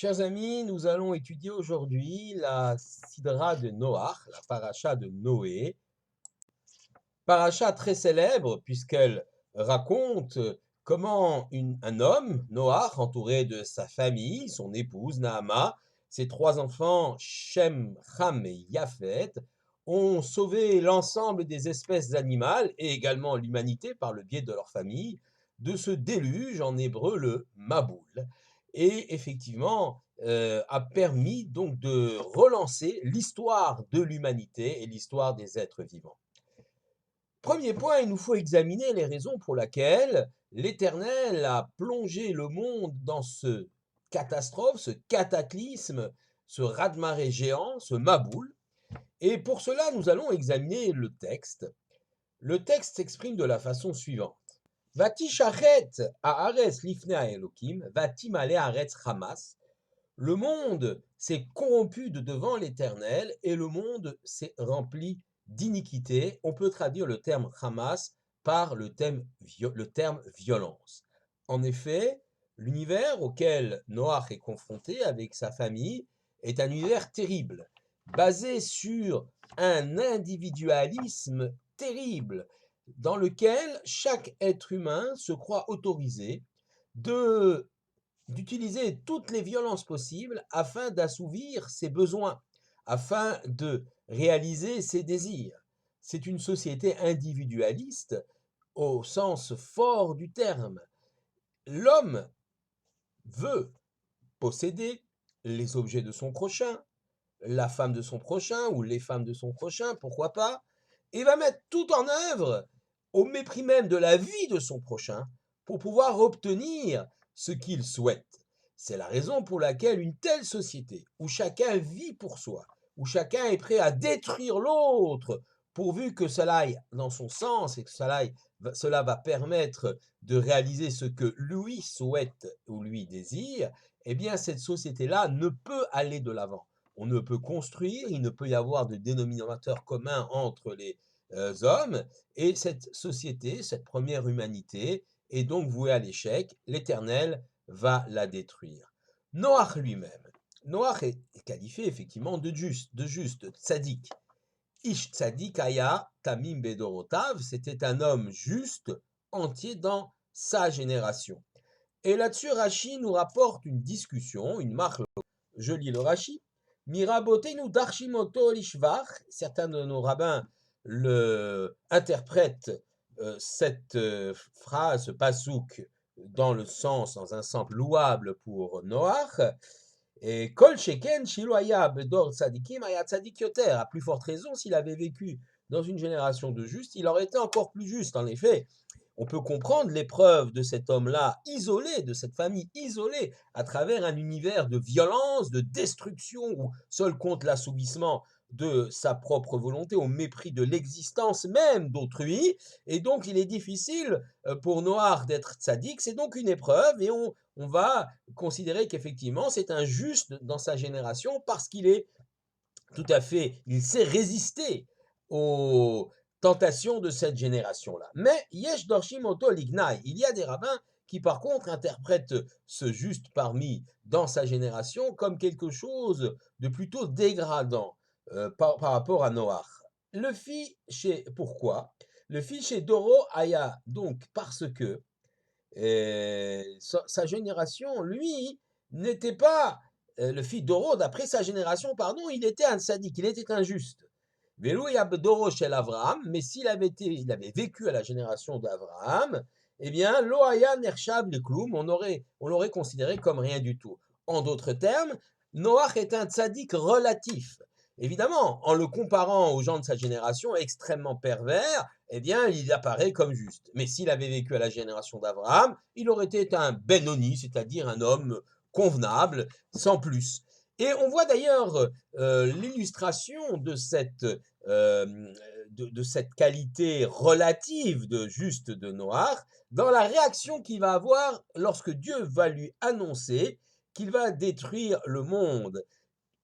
Chers amis, nous allons étudier aujourd'hui la Sidra de Noach, la paracha de Noé. Paracha très célèbre puisqu'elle raconte comment un homme, Noach, entouré de sa famille, son épouse Naama, ses trois enfants Shem, Ham et Yafet, ont sauvé l'ensemble des espèces animales et également l'humanité par le biais de leur famille de ce déluge, en hébreu le Maboul, et effectivement a permis donc de relancer l'histoire de l'humanité et l'histoire des êtres vivants. Premier point, il nous faut examiner les raisons pour lesquelles l'Éternel a plongé le monde dans ce catastrophe, ce cataclysme, ce raz-de-marée géant, ce Maboul. Et pour cela, nous allons examiner le texte. Le texte s'exprime de la façon suivante. Vati shachet haaretz lifnei Elohim, vati malé haaretz chamas. Le monde s'est corrompu de devant l'Éternel et le monde s'est rempli d'iniquité. On peut traduire le terme Hamas par le terme violence. En effet, l'univers auquel Noach est confronté avec sa famille est un univers terrible, basé sur un individualisme terrible, dans lequel chaque être humain se croit autorisé d'utiliser toutes les violences possibles afin d'assouvir ses besoins, afin de réaliser ses désirs. C'est une société individualiste au sens fort du terme. L'homme veut posséder les objets de son prochain, la femme de son prochain ou les femmes de son prochain, pourquoi pas, et va mettre tout en œuvre au mépris même de la vie de son prochain pour pouvoir obtenir ce qu'il souhaite. C'est la raison pour laquelle une telle société, où chacun vit pour soi, où chacun est prêt à détruire l'autre, pourvu que cela aille dans son sens et que cela va permettre de réaliser ce que lui souhaite ou lui désire, eh bien cette société-là ne peut aller de l'avant. On ne peut construire, il ne peut y avoir de dénominateur commun entre les hommes, et cette société, cette première humanité, est donc vouée à l'échec. L'Éternel va la détruire. Noach lui-même, Noach est qualifié effectivement de juste, tzaddik. Ish tzaddik aya tamim bedorotav, c'était un homme juste, entier dans sa génération. Et là-dessus, Rashi nous rapporte une discussion, une marque. Je lis le Rashi. Mirabotenu darshimoto lishvach, certains de nos rabbins interprètent cette phrase, ce pasouk, dans un sens louable pour Noach. Et Kol Sheken Shiloaya Bedor Tzadikim Aya Tzadik Yoter, à plus forte raison, s'il avait vécu dans une génération de justes, il aurait été encore plus juste. En effet, on peut comprendre l'épreuve de cet homme-là isolé, de cette famille isolée, à travers un univers de violence, de destruction, où seul compte l'assouvissement de sa propre volonté, au mépris de l'existence même d'autrui. Et donc, il est difficile pour Noach d'être tzaddik. C'est donc une épreuve, et on va considérer qu'effectivement, c'est un juste dans sa génération parce qu'il est tout à fait, il sait résister aux tentations de cette génération-là. Mais Yesh Dorshim Oto Lignai, il y a des rabbins qui par contre interprètent ce juste parmi dans sa génération comme quelque chose de plutôt dégradant par rapport à Noach. Pourquoi? Le fit chez Doro Aya, donc parce que sa génération, lui, n'était pas le fils d'Oro, d'après sa génération, pardon, il était un sadique, il était injuste. Velo Doro chez l'Avraham, mais il avait vécu à la génération d'Avraham, eh bien, Loaya Nershav le Kloum, on l'aurait considéré comme rien du tout. En d'autres termes, Noach est un tzaddik relatif. Évidemment, en le comparant aux gens de sa génération extrêmement pervers, eh bien, il apparaît comme juste. Mais s'il avait vécu à la génération d'Abraham, il aurait été un Benoni, c'est-à-dire un homme convenable, sans plus. Et on voit d'ailleurs l'illustration de cette qualité relative de juste de Noach dans la réaction qu'il va avoir lorsque Dieu va lui annoncer qu'il va détruire le monde.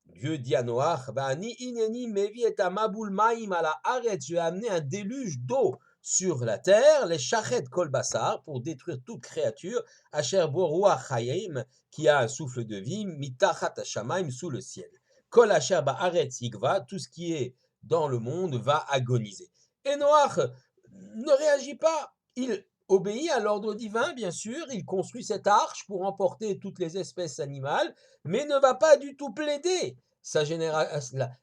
Dieu dit à Noach, Ni ineni mevi et maboul maïm à la arrête, je vais amener un déluge d'eau sur la terre, les shachet kol basar, pour détruire toute créature, asher bo ruach hayim, qui a un souffle de vie, mitachat hashamayim, sous le ciel. Kol asher ba'aretz yigva, tout ce qui est dans le monde va agoniser. Et Noach ne réagit pas, il obéit à l'ordre divin, bien sûr, il construit cette arche pour emporter toutes les espèces animales, mais ne va pas du tout plaider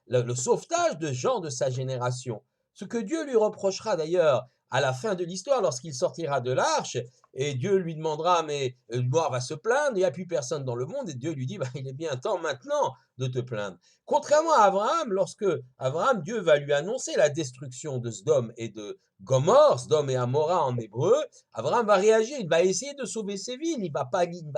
le sauvetage de gens de sa génération. Ce que Dieu lui reprochera d'ailleurs à la fin de l'histoire, lorsqu'il sortira de l'arche, et Dieu lui demandera, mais Noach va se plaindre, il n'y a plus personne dans le monde, et Dieu lui dit, bah, il est bien temps maintenant de te plaindre. Contrairement à Abraham, lorsque Abraham, Dieu va lui annoncer la destruction de Sodome et de Gomorrhe, Sodome et Amora en hébreu, Abraham va réagir, il va essayer de sauver ses villes, il ne va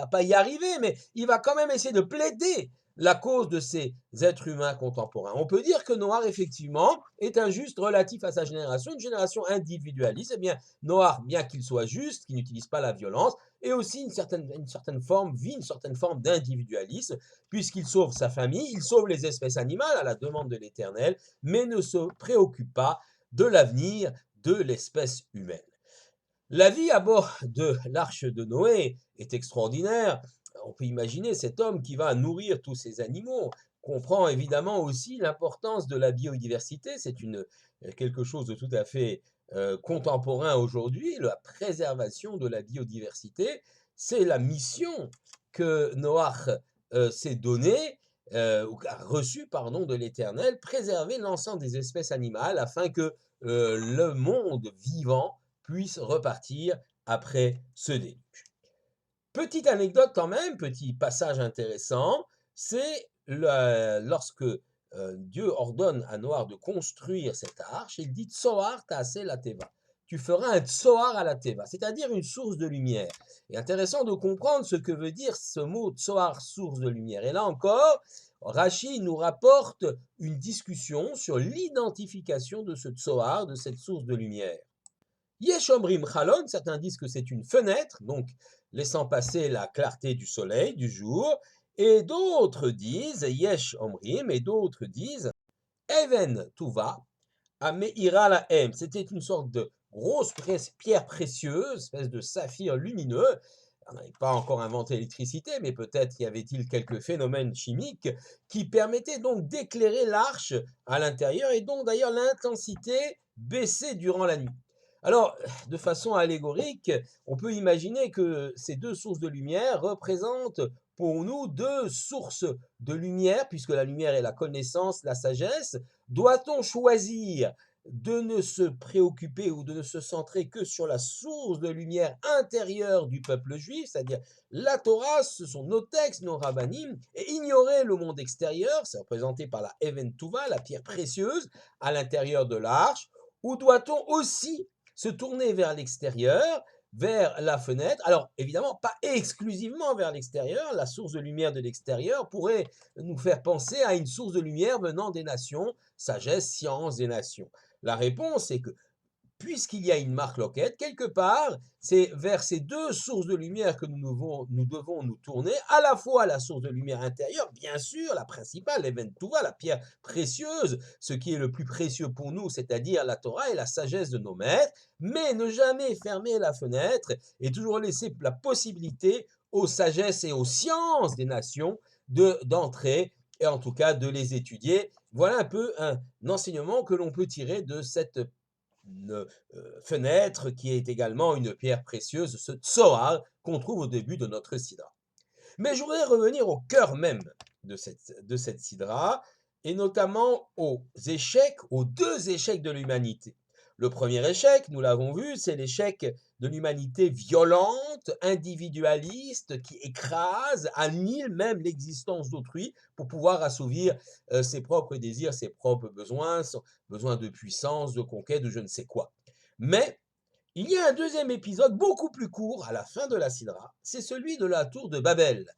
pas y arriver, mais il va quand même essayer de plaider la cause de ces êtres humains contemporains. On peut dire que Noach, effectivement, est injuste relatif à sa génération, une génération individualiste. Eh bien, Noach, bien qu'il soit juste, qu'il n'utilise pas la violence, et aussi une certaine forme, vit une certaine forme d'individualisme, puisqu'il sauve sa famille, il sauve les espèces animales à la demande de l'Éternel, mais ne se préoccupe pas de l'avenir de l'espèce humaine. La vie à bord de l'arche de Noé est extraordinaire. On peut imaginer cet homme qui va nourrir tous ces animaux, comprend évidemment aussi l'importance de la biodiversité. C'est quelque chose de tout à fait contemporain aujourd'hui, la préservation de la biodiversité. C'est la mission que Noach s'est donnée, ou a reçue, pardon, de l'Éternel, préserver l'ensemble des espèces animales afin que le monde vivant puisse repartir après ce déluge. Petite anecdote quand même, petit passage intéressant, c'est lorsque Dieu ordonne à Noach de construire cette arche, il dit Tsoar ta'aseh la teva. Tu feras un tsoar à la teva, c'est-à-dire une source de lumière. Et intéressant de comprendre ce que veut dire ce mot tsoar, source de lumière. Et là encore, Rashi nous rapporte une discussion sur l'identification de ce tsoar, de cette source de lumière. Yesh omrim chalon, certains disent que c'est une fenêtre, donc laissant passer la clarté du soleil, du jour, et d'autres disent, yesh omrim, et d'autres disent, even tuva, ameira la hem, c'était une sorte de grosse pierre précieuse, espèce de saphir lumineux. On n'avait pas encore inventé l'électricité, mais peut-être y avait-il quelques phénomènes chimiques qui permettaient donc d'éclairer l'arche à l'intérieur, et donc d'ailleurs l'intensité baissait durant la nuit. Alors, de façon allégorique, on peut imaginer que ces deux sources de lumière représentent pour nous deux sources de lumière, puisque la lumière est la connaissance, la sagesse. Doit-on choisir de ne se préoccuper ou de ne se centrer que sur la source de lumière intérieure du peuple juif, c'est-à-dire la Torah, ce sont nos textes, nos rabbanim, et ignorer le monde extérieur, c'est représenté par la Even Tuva, la pierre précieuse, à l'intérieur de l'arche, ou doit-on aussi se tourner vers l'extérieur, vers la fenêtre. Alors, évidemment, pas exclusivement vers l'extérieur. La source de lumière de l'extérieur pourrait nous faire penser à une source de lumière venant des nations, sagesse, science des nations. La réponse est que puisqu'il y a une marque loquette, quelque part, c'est vers ces deux sources de lumière que nous devons nous tourner, à la fois la source de lumière intérieure, bien sûr, la principale, l'Even Tuva, la pierre précieuse, ce qui est le plus précieux pour nous, c'est-à-dire la Torah et la sagesse de nos maîtres, mais ne jamais fermer la fenêtre et toujours laisser la possibilité aux sagesses et aux sciences des nations d'entrer et en tout cas de les étudier. Voilà un peu un enseignement que l'on peut tirer de cette fenêtre qui est également une pierre précieuse, ce tsoar qu'on trouve au début de notre sidra. Mais je voudrais revenir au cœur même de cette sidra, et notamment aux échecs, aux deux échecs de l'humanité. Le premier échec, nous l'avons vu, c'est l'échec de l'humanité violente, individualiste, qui écrase, annihile même l'existence d'autrui pour pouvoir assouvir ses propres désirs, ses propres besoins, son besoin de puissance, de conquête, de je ne sais quoi. Mais il y a un deuxième épisode beaucoup plus court à la fin de la Sidra, c'est celui de la tour de Babel.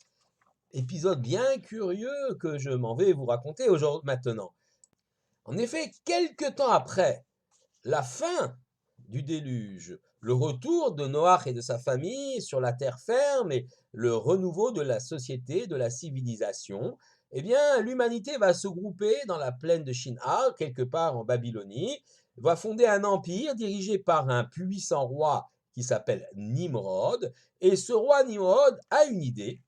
Épisode bien curieux que je m'en vais vous raconter aujourd'hui maintenant. En effet, quelque temps après la fin du déluge, le retour de Noach et de sa famille sur la terre ferme et le renouveau de la société, de la civilisation, eh bien, l'humanité va se grouper dans la plaine de Shinar, quelque part en Babylonie, va fonder un empire dirigé par un puissant roi qui s'appelle Nimrod. Et ce roi Nimrod a une idée.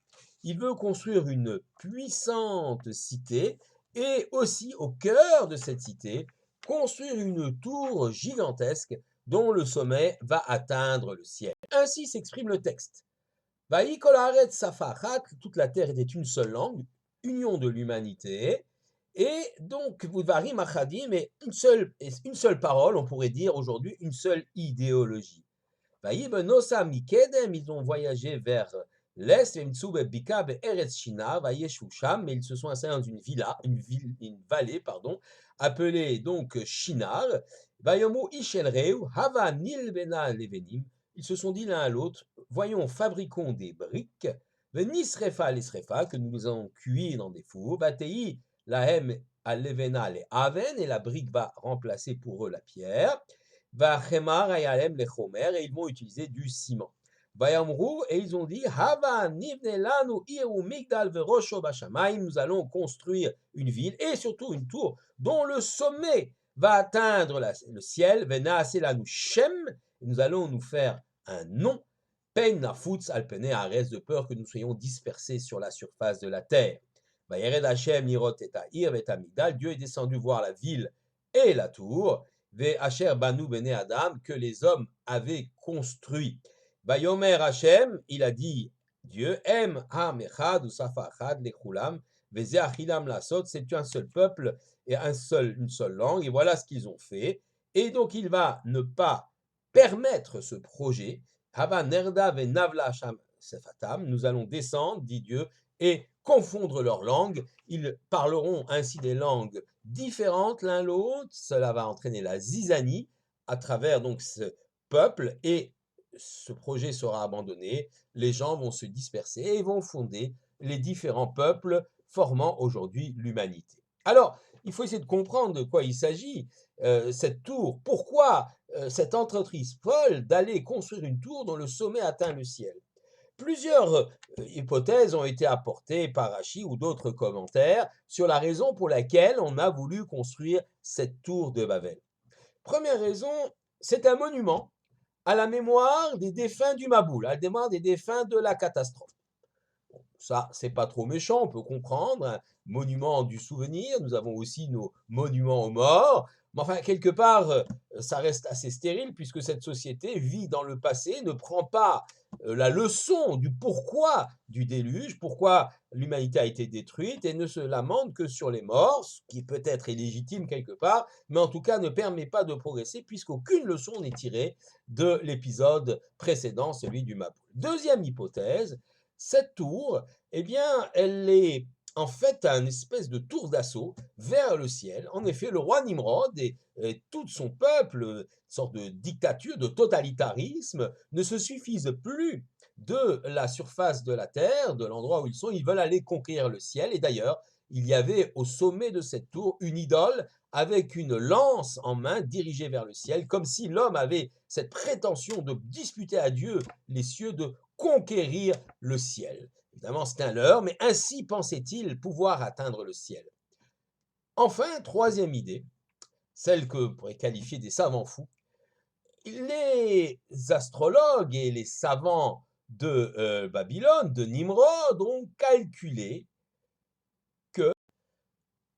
Il veut construire une puissante cité et aussi au cœur de cette cité, construire une tour gigantesque dont le sommet va atteindre le ciel. Ainsi s'exprime le texte. Vaï kol haaretz safa achat, toute la terre était une seule langue, union de l'humanité, et donc Varim achadim, mais une seule parole, on pourrait dire aujourd'hui une seule idéologie. Vaï benosa mikedem, ils ont voyagé vers l'est, bika be'eretz shina, vayeshu sham, mais ils se sont installés dans une vallée, pardon, appelée donc Shinar. Vayomu ishel reu, hava nil bena levenim, ils se sont dit l'un à l'autre, voyons, fabriquons des briques, venisrefa lesrefa, que nous allons cuire dans des fours, vatei lahem alevena le aven, et la brique va remplacer pour eux la pierre, vachemar ayalem lechomer, et ils vont utiliser du ciment. Vayamru, et ils ont dit, hava nivne lanu iru migdal verosho bashamayim, nous allons construire une ville et surtout une tour dont le sommet va atteindre le ciel, venaase lanu shem, nous allons nous faire un nom, peine nafutz alpene ares, de peur que nous soyons dispersés sur la surface de la terre. Vayered Hashem lirot et ha'ir vet hamigdal, Dieu est descendu voir la ville et la tour, ve asher banu bene adam, que les hommes avaient construit. Vayomer Hashem, il a dit Dieu, em ha'mechad ou safachad lechulam, veze achilam lasot, c'est un seul peuple et une seule langue, et voilà ce qu'ils ont fait. Et donc il va ne pas permettre ce projet. Hava nerda ve navla sefatam, nous allons descendre, dit Dieu, et confondre leurs langues. Ils parleront ainsi des langues différentes l'un l'autre. Cela va entraîner la zizanie à travers donc ce peuple, et ce projet sera abandonné. Les gens vont se disperser et vont fonder les différents peuples formant aujourd'hui l'humanité. Alors, il faut essayer de comprendre de quoi il s'agit, cette tour. Pourquoi cette entreprise folle d'aller construire une tour dont le sommet atteint le ciel? Plusieurs hypothèses ont été apportées par Rachi ou d'autres commentaires sur la raison pour laquelle on a voulu construire cette tour de Babel. Première raison, c'est un monument à la mémoire des défunts du Maboul, à la mémoire des défunts de la catastrophe. Ça, c'est pas trop méchant, on peut comprendre, un monument du souvenir, nous avons aussi nos monuments aux morts, mais enfin, quelque part, ça reste assez stérile puisque cette société vit dans le passé, ne prend pas la leçon du pourquoi du déluge, pourquoi l'humanité a été détruite, et ne se lamente que sur les morts, ce qui peut-être est légitime quelque part, mais en tout cas ne permet pas de progresser puisqu'aucune leçon n'est tirée de l'épisode précédent, celui du Maboul. Deuxième hypothèse, cette tour, eh bien, elle est en fait une espèce de tour d'assaut vers le ciel. En effet, le roi Nimrod et tout son peuple, une sorte de dictature, de totalitarisme, ne se suffisent plus de la surface de la terre, de l'endroit où ils sont. Ils veulent aller conquérir le ciel. Et d'ailleurs, il y avait au sommet de cette tour une idole avec une lance en main dirigée vers le ciel, comme si l'homme avait cette prétention de disputer à Dieu les cieux, de conquérir le ciel. Évidemment, c'est un leurre, mais ainsi pensait-il pouvoir atteindre le ciel. Enfin, troisième idée, celle que l'on pourrait qualifier des savants fous, les astrologues et les savants de Babylone, de Nimrod, ont calculé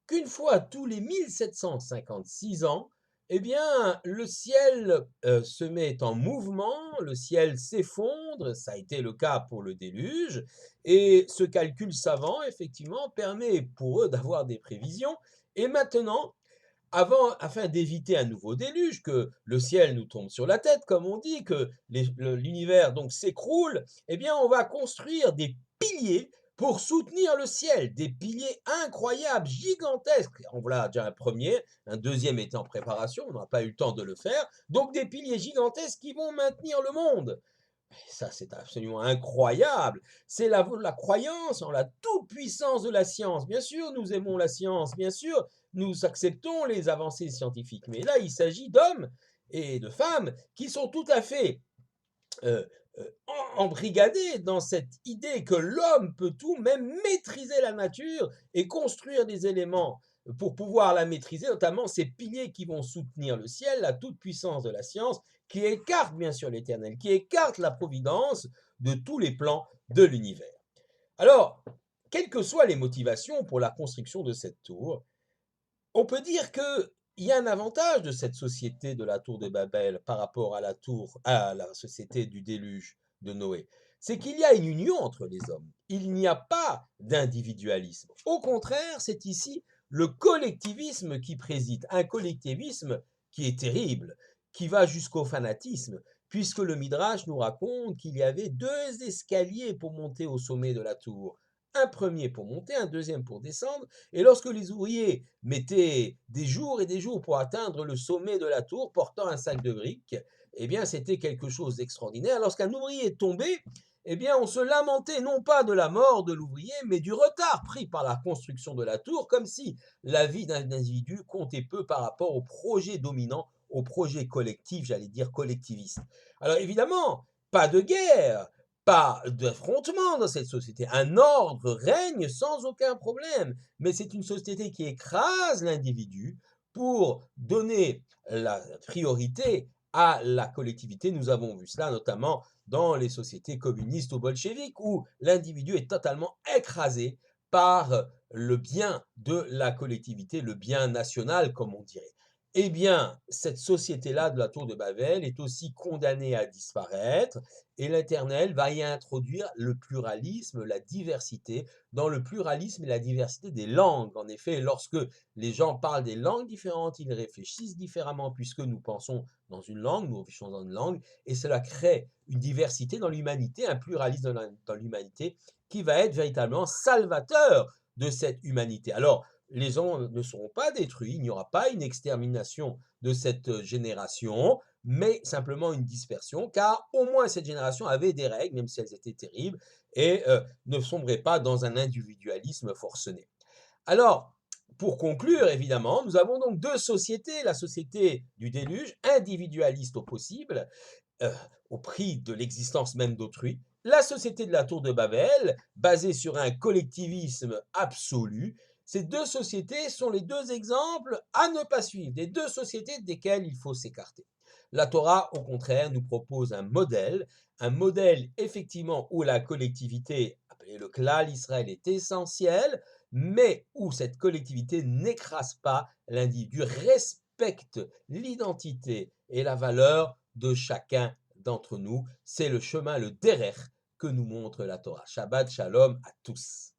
qu'une fois tous les 1756 ans, eh bien, le ciel se met en mouvement, le ciel s'effondre, ça a été le cas pour le déluge, et ce calcul savant, effectivement, permet pour eux d'avoir des prévisions. Et maintenant, afin d'éviter un nouveau déluge, que le ciel nous tombe sur la tête, comme on dit, que l'univers donc s'écroule, eh bien, on va construire des piliers pour soutenir le ciel, des piliers incroyables, gigantesques. En voilà déjà un premier, un deuxième était en préparation, on n'a pas eu le temps de le faire. Donc des piliers gigantesques qui vont maintenir le monde. Et ça, c'est absolument incroyable. C'est la croyance en la toute-puissance de la science. Bien sûr, nous aimons la science, bien sûr, nous acceptons les avancées scientifiques. Mais là, il s'agit d'hommes et de femmes qui sont tout à fait embrigadés dans cette idée que l'homme peut tout, même maîtriser la nature et construire des éléments pour pouvoir la maîtriser, notamment ces piliers qui vont soutenir le ciel, la toute-puissance de la science, qui écarte bien sûr l'Éternel, qui écarte la providence de tous les plans de l'univers. Alors, quelles que soient les motivations pour la construction de cette tour, on peut dire qu'il y a un avantage de cette société de la tour de Babel par rapport à la société du déluge de Noé. C'est qu'il y a une union entre les hommes. Il n'y a pas d'individualisme. Au contraire, c'est ici le collectivisme qui préside. Un collectivisme qui est terrible, qui va jusqu'au fanatisme, puisque le Midrash nous raconte qu'il y avait deux escaliers pour monter au sommet de la tour. Un premier pour monter, un deuxième pour descendre. Et lorsque les ouvriers mettaient des jours et des jours pour atteindre le sommet de la tour portant un sac de briques, eh bien, c'était quelque chose d'extraordinaire. Lorsqu'un ouvrier tombait, eh bien, on se lamentait non pas de la mort de l'ouvrier, mais du retard pris par la construction de la tour, comme si la vie d'un individu comptait peu par rapport au projet dominant, au projet collectif, j'allais dire collectiviste. Alors évidemment, pas de guerre, pas d'affrontement dans cette société. Un ordre règne sans aucun problème, mais c'est une société qui écrase l'individu pour donner la priorité à la collectivité. Nous avons vu cela notamment dans les sociétés communistes ou bolcheviques où l'individu est totalement écrasé par le bien de la collectivité, le bien national, comme on dirait. Eh bien, cette société-là de la tour de Babel est aussi condamnée à disparaître et l'Éternel va y introduire le pluralisme, la diversité, dans le pluralisme et la diversité des langues. En effet, lorsque les gens parlent des langues différentes, ils réfléchissent différemment puisque nous pensons dans une langue, nous réfléchissons dans une langue, et cela crée une diversité dans l'humanité, un pluralisme dans l'humanité qui va être véritablement salvateur de cette humanité. Alors, les gens ne seront pas détruits, il n'y aura pas une extermination de cette génération, mais simplement une dispersion, car au moins cette génération avait des règles, même si elles étaient terribles, et ne sombrait pas dans un individualisme forcené. Alors, pour conclure, évidemment, nous avons donc deux sociétés, la société du déluge, individualiste au possible, euh, au prix de l'existence même d'autrui, la société de la tour de Babel, basée sur un collectivisme absolu. Ces deux sociétés sont les deux exemples à ne pas suivre, des deux sociétés desquelles il faut s'écarter. La Torah, au contraire, nous propose un modèle effectivement où la collectivité, appelée le Klal Israël, est essentielle, mais où cette collectivité n'écrase pas l'individu, respecte l'identité et la valeur de chacun d'entre nous. C'est le chemin, le derer que nous montre la Torah. Shabbat Shalom à tous.